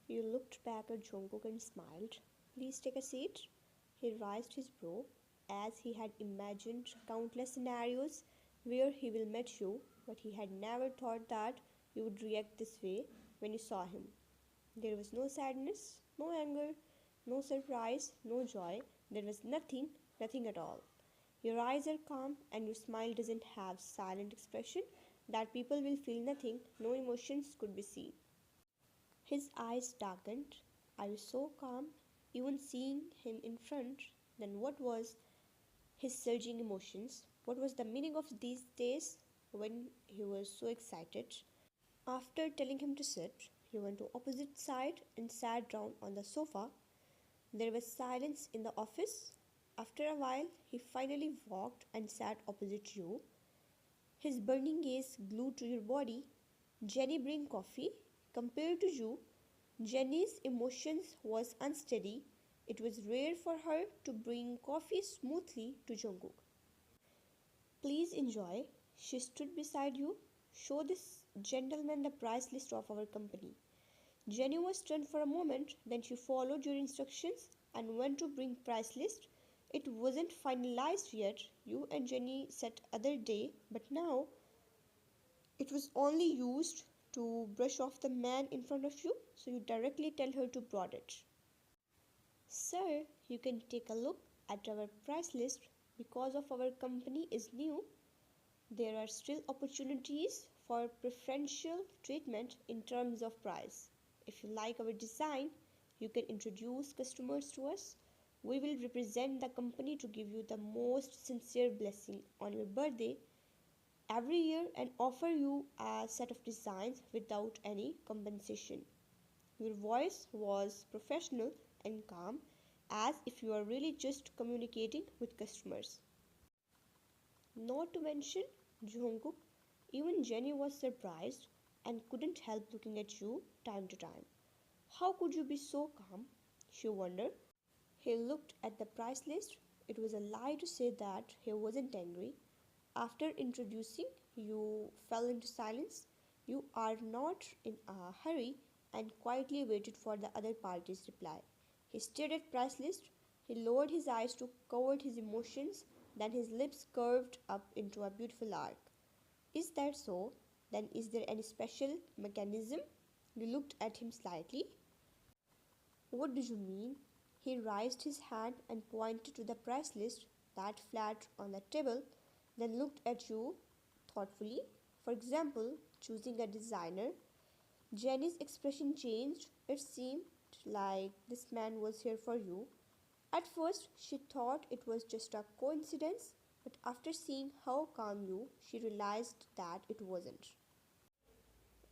You looked back at Jungkook and smiled. Please take a seat. He raised his brow as he had imagined countless scenarios where he will meet you, but he had never thought that you would react this way when you saw him. There was no sadness, no anger, no surprise, no joy. There was nothing, nothing at all. Your eyes are calm and your smile doesn't have silent expression that people will feel nothing, no emotions could be seen. His eyes darkened. I was so calm, even seeing him in front. Then what was his surging emotions? What was the meaning of these days when he was so excited? After telling him to sit, he went to opposite side and sat down on the sofa. There was silence in the office. After a while, he finally walked and sat opposite you, his burning gaze glued to your body. Jenny bring coffee. Compared to you, Jenny's emotions was unsteady. It was rare for her to bring coffee smoothly to Jungkook. Please enjoy. She stood beside you. Show this gentleman the price list of our company. Jenny was stunned for a moment, then she followed your instructions and went to bring price list. It wasn't finalized yet. You and Jenny said other day, but now it was only used to brush off the man in front of you, so you directly tell her to brought it. Sir, you can take a look at our price list. Because of our company is new, there are still opportunities for preferential treatment in terms of price. If you like our design, you can introduce customers to us. We will represent the company to give you the most sincere blessing on your birthday every year and offer you a set of designs without any compensation. Your voice was professional and calm, as if you are really just communicating with customers. Not to mention Jungkook, even Jenny was surprised and couldn't help looking at you time to time. How could you be so calm? She wondered. He looked at the price list. It was a lie to say that he wasn't angry. After introducing, you fell into silence. You are not in a hurry and quietly waited for the other party's reply. He stared at price list. He lowered his eyes to cover his emotions. Then his lips curved up into a beautiful arc. Is that so? Then is there any special mechanism? You looked at him slightly. What do you mean? He raised his hand and pointed to the price list that flat on the table, then looked at you thoughtfully. For example, choosing a designer. Jenny's expression changed. It seemed like this man was here for you. At first, she thought it was just a coincidence, but after seeing how calm you, she realized that it wasn't.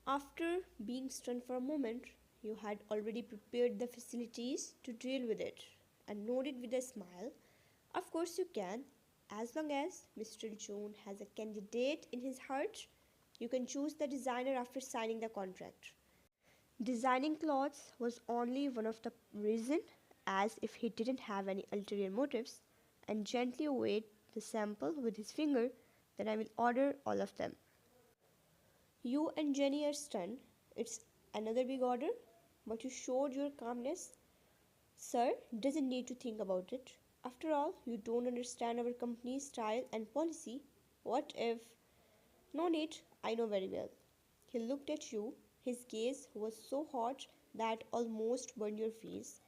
After being stunned for a moment, you had already prepared the facilities to deal with it and nodded with a smile. Of course, you can. As long as Mr. John has a candidate in his heart, you can choose the designer after signing the contract. Designing clothes was only one of the reasons, as if he didn't have any ulterior motives, and gently weighed the sample with his finger. Then I will order all of them. You and Jenny are stunned. It's another big order, but you showed your calmness. Sir doesn't need to think about it. After all, you don't understand our company's style and policy. What if? No need, I know very well. He looked at you. His gaze was so hot that almost burned your face.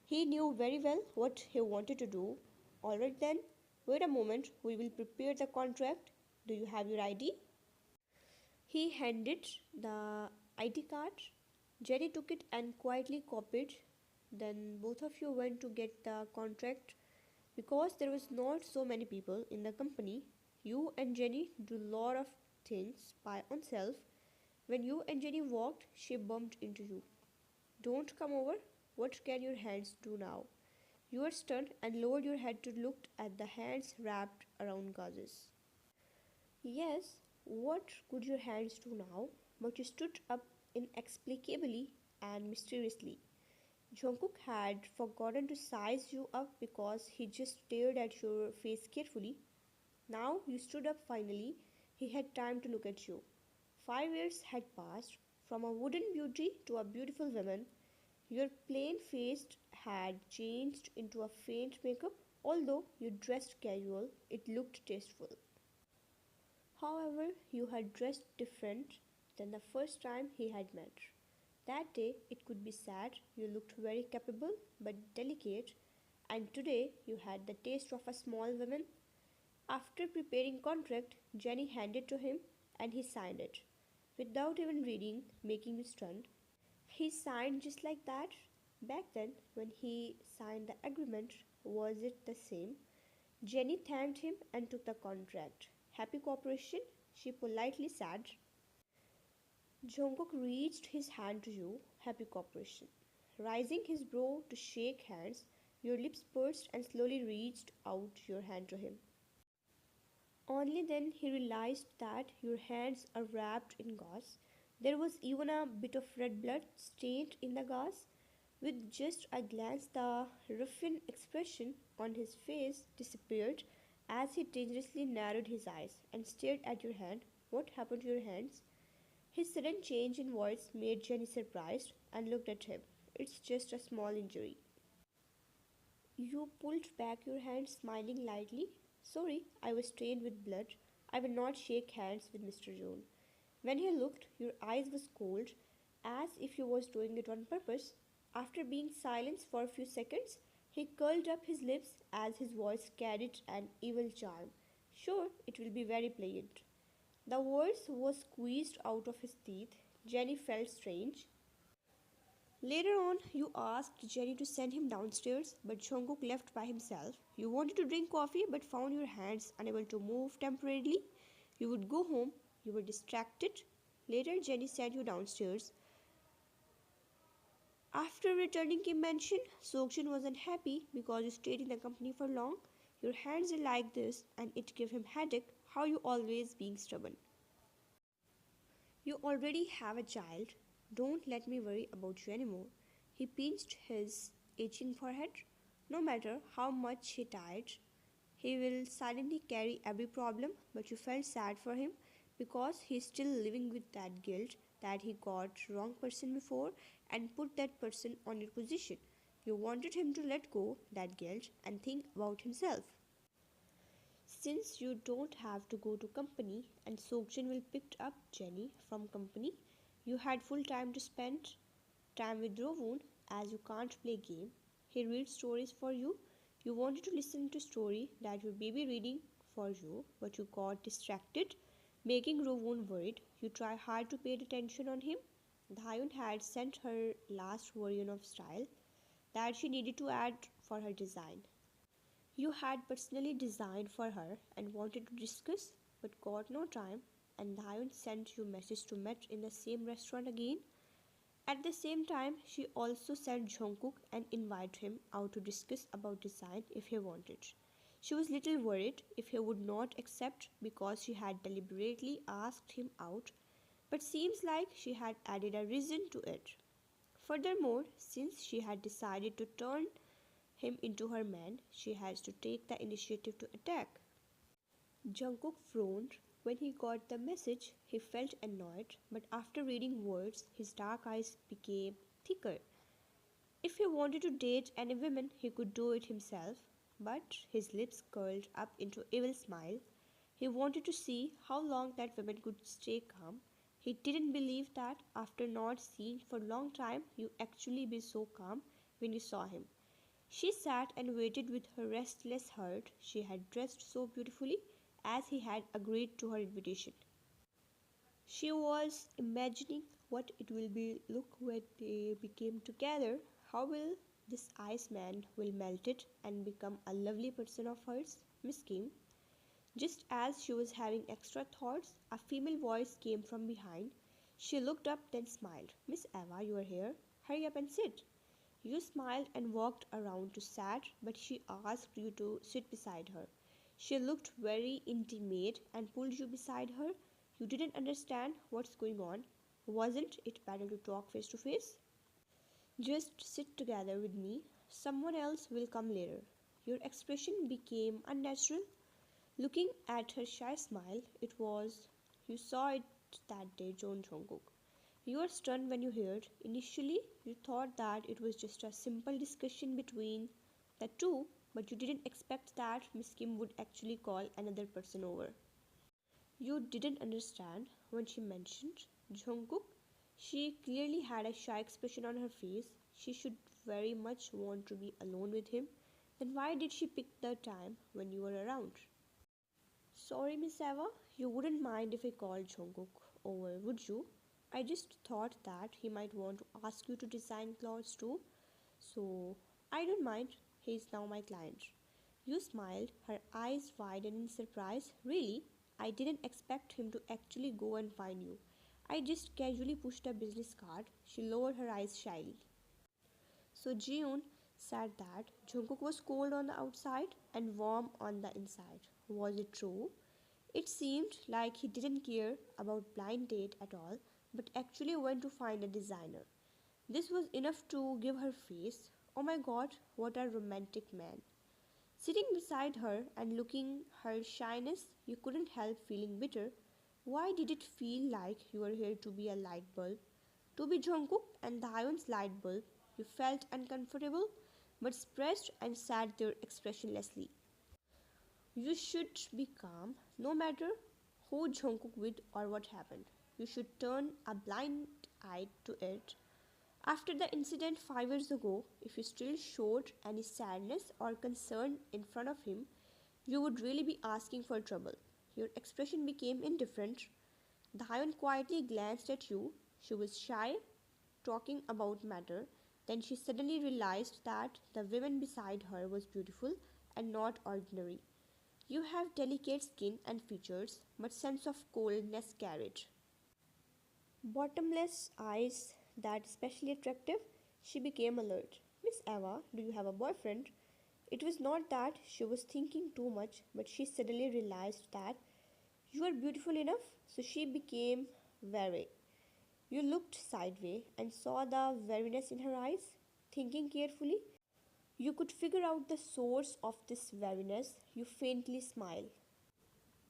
He knew very well what he wanted to do. Alright then, wait a moment, we will prepare the contract. Do you have your ID? He handed the ID card. Jerry took it and quietly copied. Then both of you went to get the contract. Because there was not so many people in the company, you and Jenny do lot of things by oneself. When you and Jenny walked, she bumped into you. Don't come over. What can your hands do now? You were stunned and lowered your head to look at the hands wrapped around gauzes. Yes, what could your hands do now? But you stood up inexplicably and mysteriously. Jungkook had forgotten to size you up because he just stared at your face carefully. Now you stood up finally. He had time to look at you. 5 years had passed. From a wooden beauty to a beautiful woman, Your plain face had changed into a faint makeup. Although you dressed casual, it looked tasteful. However, you had dressed different than the first time he had met. That day it could be sad, you looked very capable but delicate, and today you had the taste of a small woman. After preparing contract, Jenny handed to him and he signed it. Without even reading, making you stunned. He signed just like that. Back then, when he signed the agreement, was it the same? Jenny thanked him and took the contract. Happy cooperation, she politely said. Jungkook reached his hand to you. Happy cooperation. Raising his brow to shake hands, your lips pursed and slowly reached out your hand to him. Only then he realized that your hands are wrapped in gauze. There was even a bit of red blood stained in the gauze. With just a glance, the ruffian expression on his face disappeared as he dangerously narrowed his eyes and stared at your hand. What happened to your hands? His sudden change in voice made Jenny surprised and looked at him. It's just a small injury. You pulled back your hand, smiling lightly. Sorry, I was stained with blood. I will not shake hands with Mr. John. When he looked, your eyes was cold, as if you was doing it on purpose. After being silent for a few seconds, he curled up his lips as his voice carried an evil charm. Sure, it will be very pleasant. The words were squeezed out of his teeth. Jenny felt strange. Later on, you asked Jenny to send him downstairs, but Jungkook left by himself. You wanted to drink coffee but found your hands unable to move temporarily. You would go home. You were distracted. Later, Jenny sent you downstairs. After returning, Kim mentioned Sokjin was unhappy because you stayed in the company for long. Your hands are like this, and it gave him headache. How you always being stubborn. You already have a child. Don't let me worry about you anymore. He pinched his itching forehead. No matter how much he tried, he will silently carry every problem, but you felt sad for him because he is still living with that guilt that he got wrong person before and put that person on your position. You wanted him to let go that guilt and think about himself. Since you don't have to go to company and Sokjin will pick up Jenny from company, you had full time to spend time with Rovun as you can't play game. He reads stories for you. You wanted to listen to story that your baby reading for you, but you got distracted, making Rovun worried. You try hard to pay attention on him. Dhyun had sent her last version of style that she needed to add for her design. You had personally designed for her and wanted to discuss but got no time, and Dhyun sent you message to meet in the same restaurant again. At the same time, she also sent Jungkook and invited him out to discuss about design if he wanted. She was little worried if he would not accept because she had deliberately asked him out, but seems like she had added a reason to it. Furthermore, since she had decided to turn him into her man, she has to take the initiative to attack. Jungkook frowned when he got the message. He felt annoyed, but after reading words, his dark eyes became thicker. If he wanted to date any woman, he could do it himself, but his lips curled up into evil smile. He wanted to see how long that woman could stay calm. He didn't believe that after not seeing for a long time, you actually be so calm when you saw him. She sat and waited with her restless heart. She had dressed so beautifully as he had agreed to her invitation. She was imagining what it will be look when they became together. How will this Iceman will melt it and become a lovely person of hers, Miss Kim. Just as she was having extra thoughts, a female voice came from behind. She looked up then smiled. Miss Eva, you are here. Hurry up and sit. You smiled and walked around to Sad, but she asked you to sit beside her. She looked very intimate and pulled you beside her. You didn't understand what's going on. Wasn't it better to talk face to face? Just sit together with me. Someone else will come later. Your expression became unnatural. Looking at her shy smile, it was you saw it that day, John Jungkook. You are stunned when you heard. Initially, you thought that it was just a simple discussion between the two, but you didn't expect that Miss Kim would actually call another person over. You didn't understand when she mentioned Jungkook. She clearly had a shy expression on her face. She should very much want to be alone with him. Then why did she pick the time when you were around? Sorry, Miss Eva, you wouldn't mind if I called Jungkook over, would you? I just thought that he might want to ask you to design clothes too, so I don't mind. He is now my client. You smiled, her eyes widened in surprise. Really? I didn't expect him to actually go and find you. I just casually pushed a business card. She lowered her eyes shyly. So Jiun said that Jungkook was cold on the outside and warm on the inside. Was it true? It seemed like he didn't care about blind date at all, but actually went to find a designer. This was enough to give her face. Oh my god, what a romantic man. Sitting beside her and looking her shyness, you couldn't help feeling bitter. Why did it feel like you were here to be a light bulb? To be Jungkook and Dahyun's light bulb, you felt uncomfortable but suppressed and sat there expressionlessly. You should be calm no matter who Jungkook with or what happened. You should turn a blind eye to it. After the incident 5 years ago, if you still showed any sadness or concern in front of him, you would really be asking for trouble. Your expression became indifferent. Dahyun quietly glanced at you. She was shy, talking about matter. Then she suddenly realized that the woman beside her was beautiful and not ordinary. You have delicate skin and features, but sense of coldness carried. Bottomless eyes that especially attractive, she became alert. Miss Eva, do you have a boyfriend? It was not that she was thinking too much, but she suddenly realized that you are beautiful enough, so she became wary. You looked sideways and saw the wariness in her eyes. Thinking carefully, you could figure out the source of this wariness. You faintly smiled.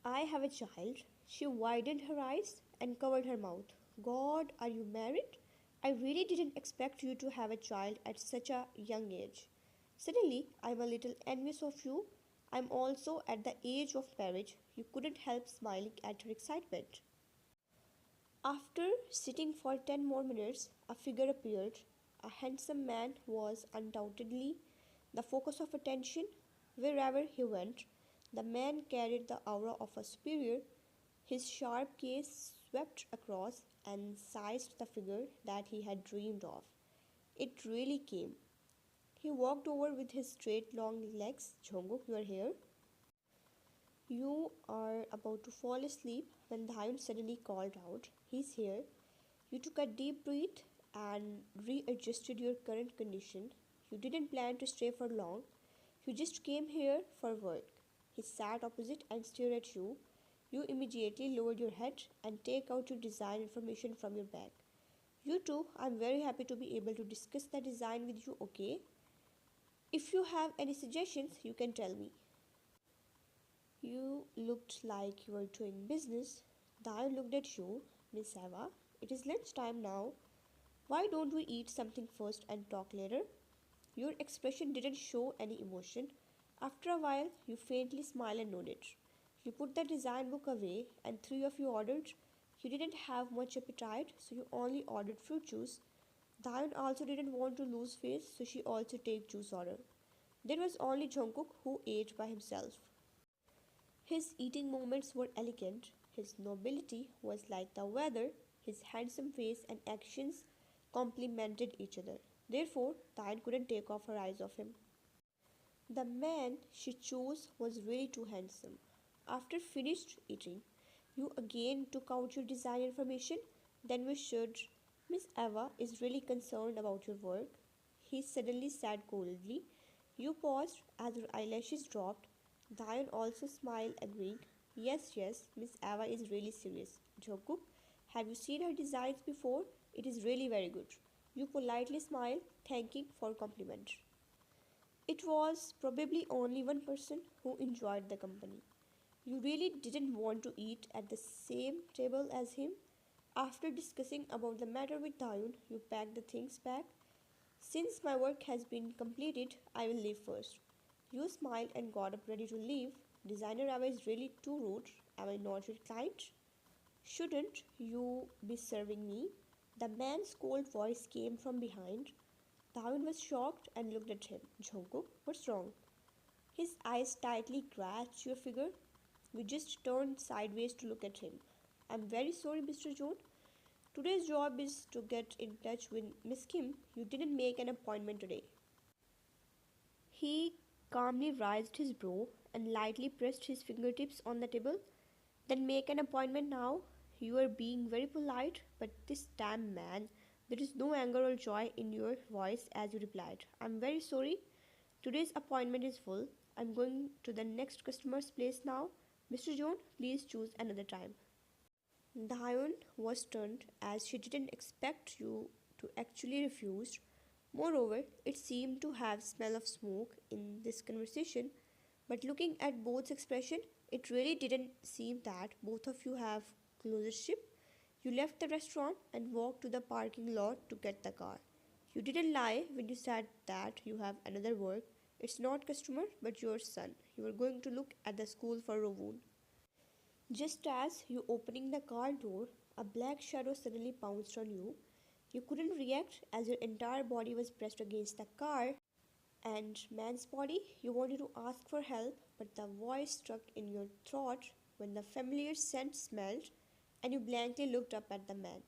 I have a child. She widened her eyes and covered her mouth. God, are you married? I really didn't expect you to have a child at such a young age. Suddenly, I'm a little envious of you. I'm also at the age of marriage. You couldn't help smiling at her excitement. After sitting for 10 more minutes, a figure appeared. A handsome man was undoubtedly the focus of attention wherever he went. The man carried the aura of a superior. His sharp gaze swept across and seized the figure that he had dreamed of. It really came. He walked over with his straight long legs. Jungkook, you are here. You are about to fall asleep when Dhyun suddenly called out, He's here. You took a deep breath and readjusted your current condition. You didn't plan to stay for long. You just came here for work. He sat opposite and stared at you. You immediately lowered your head and take out your design information from your bag. You too, I'm very happy to be able to discuss the design with you, okay? If you have any suggestions, you can tell me. You looked like you were doing business. Diane looked at you. Miss Eva, it is lunchtime now. Why don't we eat something first and talk later? Your expression didn't show any emotion. After a while, you faintly smiled and nodded. You put the design book away, and three of you ordered. You didn't have much appetite, so you only ordered fruit juice. Diane also didn't want to lose face, so she also take juice order. There was only Jungkook who ate by himself. His eating movements were elegant, his nobility was like the weather, his handsome face and actions complemented each other. Therefore, Diane couldn't take off her eyes off him. The man she chose was really too handsome. After finished eating, you again took out your design information. Then we should. Miss Eva is really concerned about your work. He suddenly said coldly. You paused as your eyelashes dropped. Diane also smiled, agreeing. Yes, yes, Miss Eva is really serious. Jungkook, have you seen her designs before? It is really very good. You politely smiled, thanking for compliment. It was probably only one person who enjoyed the company. You really didn't want to eat at the same table as him. After discussing about the matter with Dayun, you pack the things back. Since my work has been completed, I will leave first. You smiled and got up ready to leave. Designer Ava is really too rude. Am I not your client? Shouldn't you be serving me? The man's cold voice came from behind. Dayun was shocked and looked at him. Jungkook, what's wrong? His eyes tightly grasped your figure. You just turned sideways to look at him. I'm very sorry, Mr. John. Today's job is to get in touch with Miss Kim. You didn't make an appointment today. He calmly raised his brow and lightly pressed his fingertips on the table. Then make an appointment now. You are being very polite, but this damn man, there is no anger or joy in your voice as you replied. I'm very sorry. Today's appointment is full. I'm going to the next customer's place now. Mr. John, please choose another time. Dayon was stunned as she didn't expect you to actually refuse. Moreover, it seemed to have smell of smoke in this conversation, but looking at both's expression, it really didn't seem that both of you have closership. You left the restaurant and walked to the parking lot to get the car. You didn't lie when you said that you have another work. It's not customer, but your son. You are going to look at the school for Rowoon. Just as you opening the car door, a black shadow suddenly pounced on you. You couldn't react as your entire body was pressed against the car and man's body. You wanted to ask for help, but the voice stuck in your throat when the familiar scent smelled, and you blankly looked up at the man.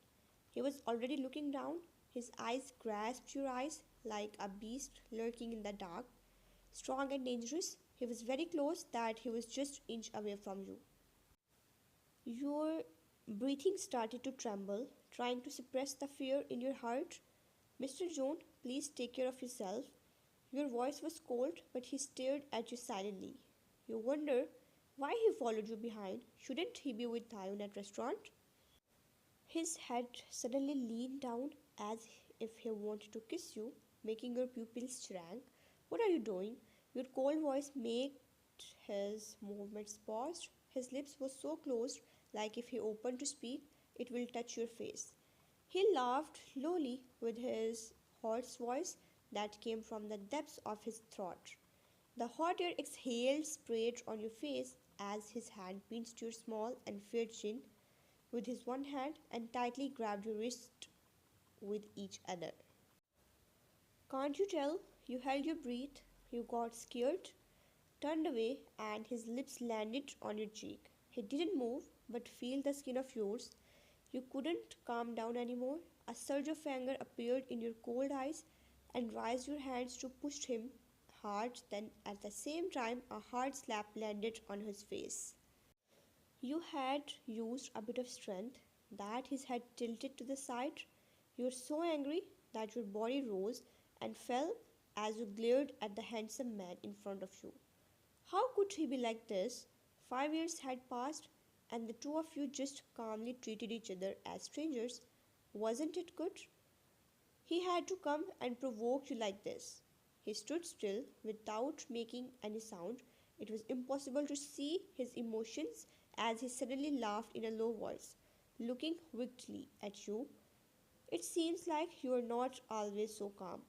He was already looking down. His eyes grasped your eyes like a beast lurking in the dark. Strong and dangerous, he was very close that he was just an inch away from you. Your breathing started to tremble, trying to suppress the fear in your heart. Mr. John, please take care of yourself. Your voice was cold, but he stared at you silently. You wonder why he followed you behind. Shouldn't he be with Tayon at restaurant? His head suddenly leaned down as if he wanted to kiss you, making your pupils shrink. What are you doing? Your cold voice made his movements paused. His lips were so closed, like if he opened to speak, it will touch your face. He laughed lowly with his hoarse voice that came from the depths of his throat. The hot air exhaled sprayed on your face as his hand pinched your small and fair chin with his one hand and tightly grabbed your wrist with each other. Can't you tell? You held your breath, you got scared, turned away, and his lips landed on your cheek. He didn't move, but feel the skin of yours. You couldn't calm down anymore. A surge of anger appeared in your cold eyes and raised your hands to push him hard, then at the same time a hard slap landed on his face. You had used a bit of strength that his head tilted to the side. You were so angry that your body rose and fell as you glared at the handsome man in front of you. How could he be like this? 5 years had passed and the two of you just calmly treated each other as strangers. Wasn't it good? He had to come and provoke you like this. He stood still without making any sound. It was impossible to see his emotions as he suddenly laughed in a low voice, looking wickedly at you. It seems like you are not always so calm.